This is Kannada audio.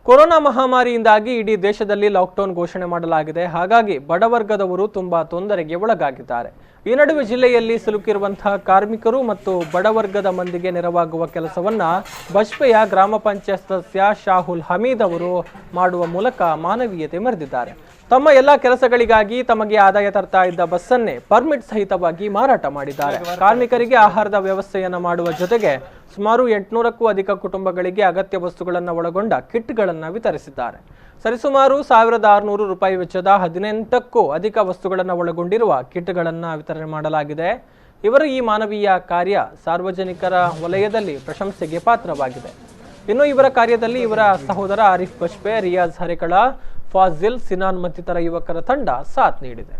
ಕೊರೋನಾ ಮಹಾಮಾರಿಯಿಂದಾಗಿ ಇಡೀ ದೇಶದಲ್ಲಿ ಲಾಕ್ಡೌನ್ ಘೋಷಣೆ ಮಾಡಲಾಗಿದೆ. ಹಾಗಾಗಿ ಬಡವರ್ಗದವರು ತುಂಬಾ ತೊಂದರೆಗೆ ಒಳಗಾಗಿದ್ದಾರೆ. ಈ ನಡುವೆ ಜಿಲ್ಲೆಯಲ್ಲಿ ಸಿಲುಕಿರುವಂತಹ ಕಾರ್ಮಿಕರು ಮತ್ತು ಬಡವರ್ಗದ ಮಂದಿಗೆ ನೆರವಾಗುವ ಕೆಲಸವನ್ನ ಬಜ್ಪೆಯ ಗ್ರಾಮ ಪಂಚಾಯತ್ ಸದಸ್ಯ ಶಾಹುಲ್ ಹಮೀದ್ ಅವರು ಮಾಡುವ ಮೂಲಕ ಮಾನವೀಯತೆ ಮೆರೆದಿದ್ದಾರೆ. ತಮ್ಮ ಎಲ್ಲಾ ಕೆಲಸಗಳಿಗಾಗಿ ತಮಗೆ ಆದಾಯ ತರ್ತಾ ಇದ್ದ ಬಸ್ಸನ್ನೇ ಪರ್ಮಿಟ್ ಸಹಿತವಾಗಿ ಮಾರಾಟ ಮಾಡಿದ್ದಾರೆ. ಕಾರ್ಮಿಕರಿಗೆ ಆಹಾರದ ವ್ಯವಸ್ಥೆಯನ್ನು ಮಾಡುವ ಜೊತೆಗೆ ಸುಮಾರು 800ಕ್ಕೂ ಅಧಿಕ ಕುಟುಂಬಗಳಿಗೆ ಅಗತ್ಯ ವಸ್ತುಗಳನ್ನು ಒಳಗೊಂಡ ಕಿಟ್ಗಳನ್ನು ವಿತರಿಸಿದ್ದಾರೆ. ಸರಿಸುಮಾರು 1600 ರೂಪಾಯಿ ವೆಚ್ಚದ 18ಕ್ಕೂ ಅಧಿಕ ವಸ್ತುಗಳನ್ನು ಒಳಗೊಂಡಿರುವ ಕಿಟ್ಗಳನ್ನು ವಿತರಣೆ ಮಾಡಲಾಗಿದೆ. ಇವರ ಈ ಮಾನವೀಯ ಕಾರ್ಯ ಸಾರ್ವಜನಿಕರ ವಲಯದಲ್ಲಿ ಪ್ರಶಂಸೆಗೆ ಪಾತ್ರವಾಗಿದೆ. ಇನ್ನು ಇವರ ಕಾರ್ಯದಲ್ಲಿ ಇವರ ಸಹೋದರ ಆರಿಫ್ ಬಜ್ಪೆ, ರಿಯಾಜ್ ಹರೇಕಳ, ಫಾಜಿಲ್, ಸಿನಾನ್ ಮತ್ತಿತರ ಯುವಕರ ತಂಡ ಸಾಥ್ ನೀಡಿದೆ.